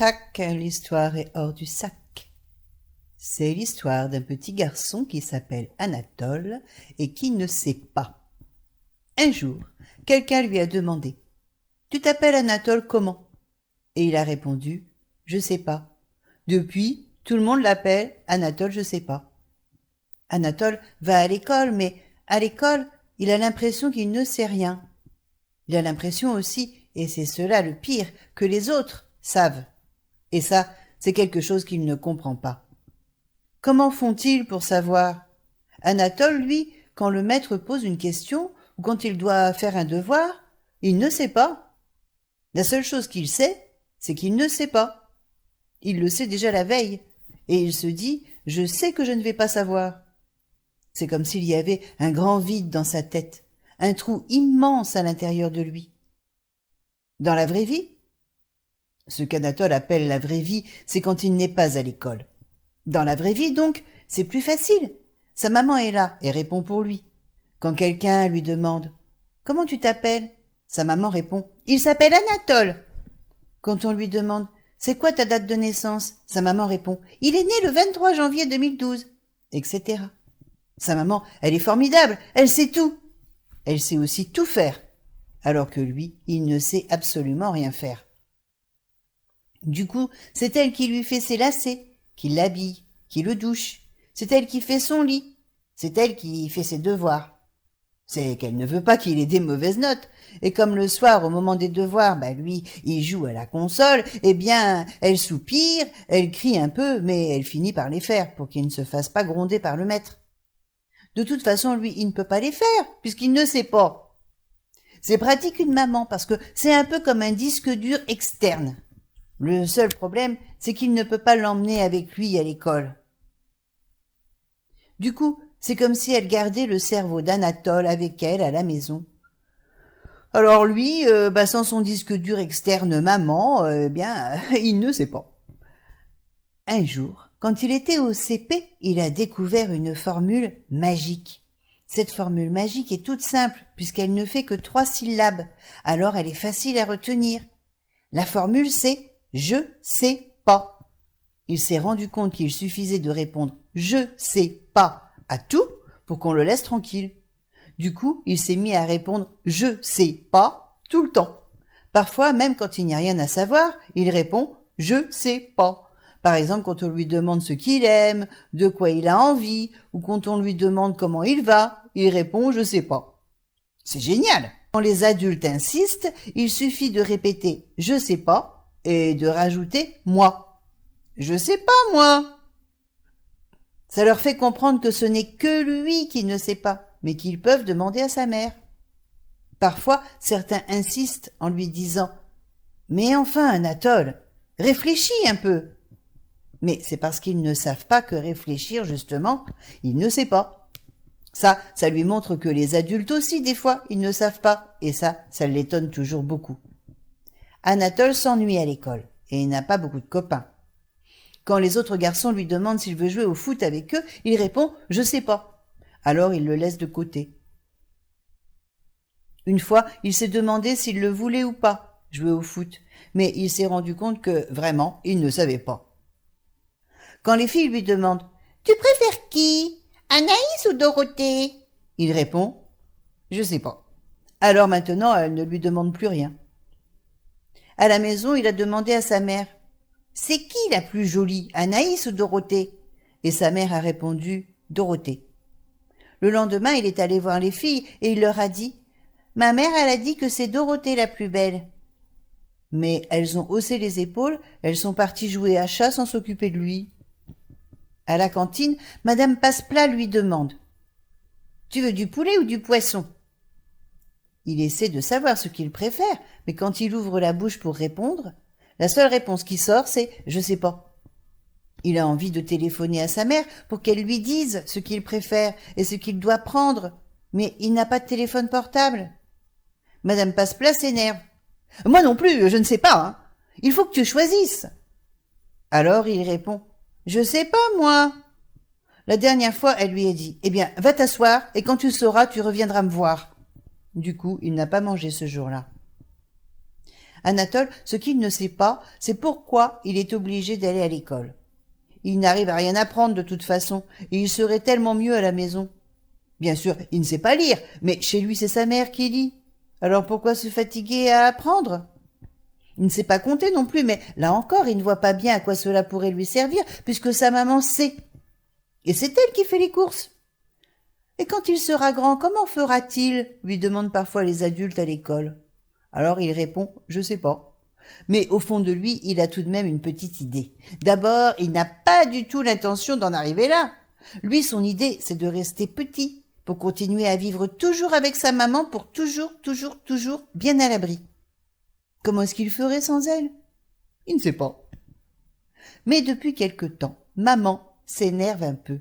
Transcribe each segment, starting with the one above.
Cric-crac, l'histoire est hors du sac. C'est l'histoire d'un petit garçon qui s'appelle Anatole et qui ne sait pas. Un jour, quelqu'un lui a demandé « Tu t'appelles Anatole comment ?» Et il a répondu « Je sais pas. Depuis, tout le monde l'appelle Anatole je sais pas. » Anatole va à l'école, mais à l'école, il a l'impression qu'il ne sait rien. Il a l'impression aussi, et c'est cela le pire, que les autres savent. Et ça, c'est quelque chose qu'il ne comprend pas. Comment font-ils pour savoir? Anatole, lui, quand le maître pose une question, ou quand il doit faire un devoir, il ne sait pas. La seule chose qu'il sait, c'est qu'il ne sait pas. Il le sait déjà la veille, et il se dit « Je sais que je ne vais pas savoir ». C'est comme s'il y avait un grand vide dans sa tête, un trou immense à l'intérieur de lui. Dans la vraie vie, ce qu'Anatole appelle la vraie vie, c'est quand il n'est pas à l'école. Dans la vraie vie, donc, c'est plus facile. Sa maman est là et répond pour lui. Quand quelqu'un lui demande « Comment tu t'appelles ?» sa maman répond « Il s'appelle Anatole ». Quand on lui demande « C'est quoi ta date de naissance ?» sa maman répond « Il est né le 23 janvier 2012 », etc. Sa maman, elle est formidable, elle sait tout. Elle sait aussi tout faire, alors que lui, il ne sait absolument rien faire. Du coup, c'est elle qui lui fait ses lacets, qui l'habille, qui le douche. C'est elle qui fait son lit. C'est elle qui fait ses devoirs. C'est qu'elle ne veut pas qu'il ait des mauvaises notes. Et comme le soir, au moment des devoirs, lui, il joue à la console, eh bien, elle soupire, elle crie un peu, mais elle finit par les faire pour qu'il ne se fasse pas gronder par le maître. De toute façon, lui, il ne peut pas les faire, puisqu'il ne sait pas. C'est pratique une maman, parce que c'est un peu comme un disque dur externe. Le seul problème, c'est qu'il ne peut pas l'emmener avec lui à l'école. Du coup, c'est comme si elle gardait le cerveau d'Anatole avec elle à la maison. Alors lui, sans son disque dur externe maman, il ne sait pas. Un jour, quand il était au CP, il a découvert une formule magique. Cette formule magique est toute simple, puisqu'elle ne fait que 3 syllabes, alors elle est facile à retenir. La formule, c'est « je sais pas ». Il s'est rendu compte qu'il suffisait de répondre « je sais pas » à tout pour qu'on le laisse tranquille. Du coup, il s'est mis à répondre « je sais pas » tout le temps. Parfois, même quand il n'y a rien à savoir, il répond « je sais pas ». Par exemple, quand on lui demande ce qu'il aime, de quoi il a envie, ou quand on lui demande comment il va, il répond « je sais pas ». C'est génial! Quand les adultes insistent, il suffit de répéter « je sais pas » et de rajouter « moi ». « Je sais pas, moi ». Ça leur fait comprendre que ce n'est que lui qui ne sait pas, mais qu'ils peuvent demander à sa mère. Parfois, certains insistent en lui disant « Mais enfin, Anatole, réfléchis un peu !» Mais c'est parce qu'ils ne savent pas que réfléchir, justement, il ne sait pas. Ça lui montre que les adultes aussi, des fois, ils ne savent pas, et ça l'étonne toujours beaucoup. Anatole s'ennuie à l'école, et il n'a pas beaucoup de copains. Quand les autres garçons lui demandent s'il veut jouer au foot avec eux, il répond « je sais pas ». Alors il le laisse de côté. Une fois, il s'est demandé s'il le voulait ou pas, jouer au foot, mais il s'est rendu compte que, vraiment, il ne savait pas. Quand les filles lui demandent « Tu préfères qui, Anaïs ou Dorothée ?» il répond « Je sais pas ». Alors maintenant, elle ne lui demande plus rien. À la maison, il a demandé à sa mère « C'est qui la plus jolie, Anaïs ou Dorothée ?» Et sa mère a répondu « Dorothée ». Le lendemain, il est allé voir les filles et il leur a dit « Ma mère, elle a dit que c'est Dorothée la plus belle. » Mais elles ont haussé les épaules, elles sont parties jouer à chat sans s'occuper de lui. À la cantine, Madame Passe-Plat lui demande « Tu veux du poulet ou du poisson ?» Il essaie de savoir ce qu'il préfère, mais quand il ouvre la bouche pour répondre, la seule réponse qui sort, c'est « je sais pas ». Il a envie de téléphoner à sa mère pour qu'elle lui dise ce qu'il préfère et ce qu'il doit prendre, mais il n'a pas de téléphone portable. Madame Passe-Plat s'énerve. « Moi non plus, je ne sais pas, hein. Il faut que tu choisisses. » Alors il répond « Je sais pas, moi. » La dernière fois, elle lui a dit « Eh bien, va t'asseoir et quand tu sauras, tu reviendras me voir. » Du coup, il n'a pas mangé ce jour-là. Anatole, ce qu'il ne sait pas, c'est pourquoi il est obligé d'aller à l'école. Il n'arrive à rien apprendre de toute façon, et il serait tellement mieux à la maison. Bien sûr, il ne sait pas lire, mais chez lui c'est sa mère qui lit. Alors pourquoi se fatiguer à apprendre? Il ne sait pas compter non plus, mais là encore, il ne voit pas bien à quoi cela pourrait lui servir, puisque sa maman sait. Et c'est elle qui fait les courses. Et quand il sera grand, comment fera-t-il? Lui demandent parfois les adultes à l'école. Alors il répond, je sais pas. Mais au fond de lui, il a tout de même une petite idée. D'abord, il n'a pas du tout l'intention d'en arriver là. Lui, son idée, c'est de rester petit, pour continuer à vivre toujours avec sa maman, pour toujours bien à l'abri. Comment est-ce qu'il ferait sans elle? Il ne sait pas. Mais depuis quelque temps, maman s'énerve un peu.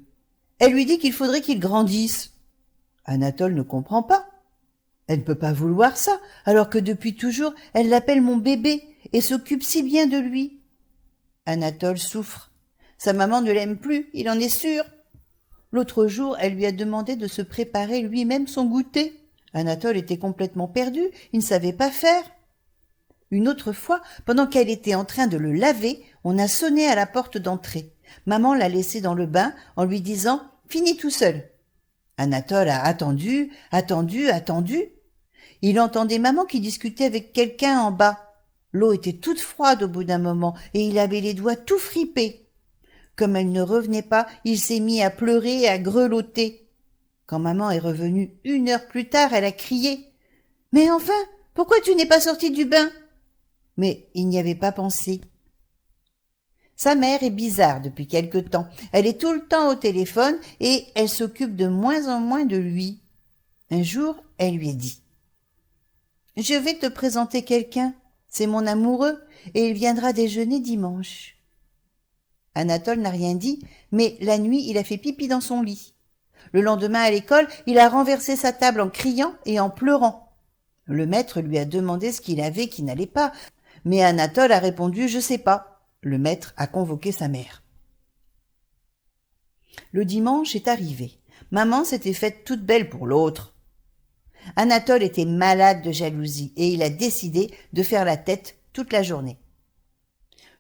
Elle lui dit qu'il faudrait qu'il grandisse. Anatole ne comprend pas. Elle ne peut pas vouloir ça, alors que depuis toujours, elle l'appelle mon bébé et s'occupe si bien de lui. Anatole souffre. Sa maman ne l'aime plus, il en est sûr. L'autre jour, elle lui a demandé de se préparer lui-même son goûter. Anatole était complètement perdu, il ne savait pas faire. Une autre fois, pendant qu'elle était en train de le laver, on a sonné à la porte d'entrée. Maman l'a laissé dans le bain en lui disant « Finis tout seul ». Anatole a attendu. Il entendait maman qui discutait avec quelqu'un en bas. L'eau était toute froide au bout d'un moment et il avait les doigts tout fripés. Comme elle ne revenait pas, il s'est mis à pleurer et à grelotter. Quand maman est revenue 1 heure plus tard, elle a crié « Mais enfin, pourquoi tu n'es pas sorti du bain ?» Mais il n'y avait pas pensé. Sa mère est bizarre depuis quelque temps. Elle est tout le temps au téléphone et elle s'occupe de moins en moins de lui. Un jour, elle lui a dit « Je vais te présenter quelqu'un. C'est mon amoureux et il viendra déjeuner dimanche. » Anatole n'a rien dit, mais la nuit, il a fait pipi dans son lit. Le lendemain à l'école, il a renversé sa table en criant et en pleurant. Le maître lui a demandé ce qu'il avait qui n'allait pas, mais Anatole a répondu « Je sais pas ». Le maître a convoqué sa mère. Le dimanche est arrivé. Maman s'était faite toute belle pour l'autre. Anatole était malade de jalousie et il a décidé de faire la tête toute la journée.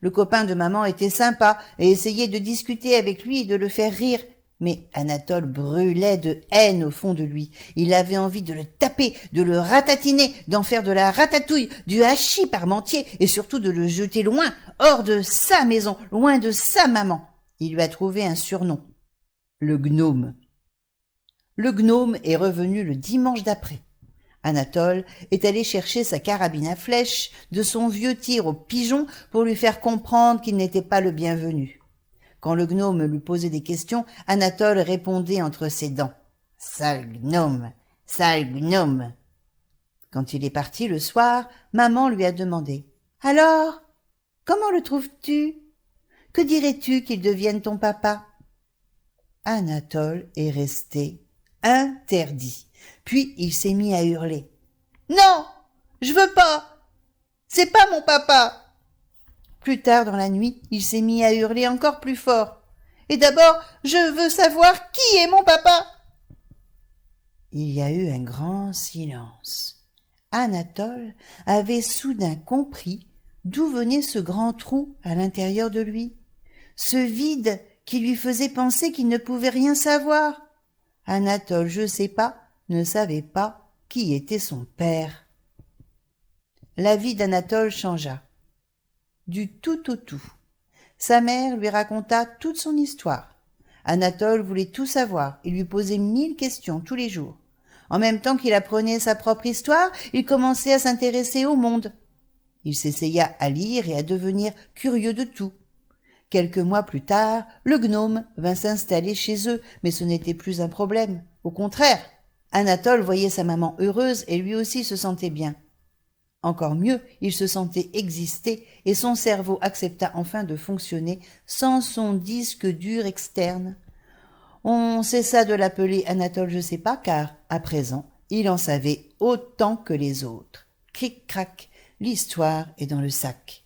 Le copain de maman était sympa et essayait de discuter avec lui et de le faire rire. Mais Anatole brûlait de haine au fond de lui. Il avait envie de le taper, de le ratatiner, d'en faire de la ratatouille, du hachis parmentier et surtout de le jeter loin, hors de sa maison, loin de sa maman. Il lui a trouvé un surnom, le gnome. Le gnome est revenu le dimanche d'après. Anatole est allé chercher sa carabine à flèches de son vieux tir au pigeon pour lui faire comprendre qu'il n'était pas le bienvenu. Quand le gnome lui posait des questions, Anatole répondait entre ses dents. « Sale gnome, sale gnome !» Quand il est parti le soir, maman lui a demandé « Alors, comment le trouves-tu? Que dirais-tu qu'il devienne ton papa ?» Anatole est resté interdit. Puis il s'est mis à hurler. « Non, je veux pas! C'est pas mon papa !» Plus tard dans la nuit, il s'est mis à hurler encore plus fort. « Et d'abord, je veux savoir qui est mon papa !» Il y a eu un grand silence. Anatole avait soudain compris d'où venait ce grand trou à l'intérieur de lui, ce vide qui lui faisait penser qu'il ne pouvait rien savoir. Anatole, je sais pas, ne savait pas qui était son père. La vie d'Anatole changea. Du tout au tout. Sa mère lui raconta toute son histoire. Anatole voulait tout savoir et lui posait 1000 questions tous les jours. En même temps qu'il apprenait sa propre histoire, il commençait à s'intéresser au monde. Il s'essaya à lire et à devenir curieux de tout. Quelques mois plus tard, le gnome vint s'installer chez eux, mais ce n'était plus un problème. Au contraire, Anatole voyait sa maman heureuse et lui aussi se sentait bien. Encore mieux, il se sentait exister et son cerveau accepta enfin de fonctionner sans son disque dur externe. On cessa de l'appeler Anatole je sais pas car, à présent, il en savait autant que les autres. Cric-crac, l'histoire est dans le sac.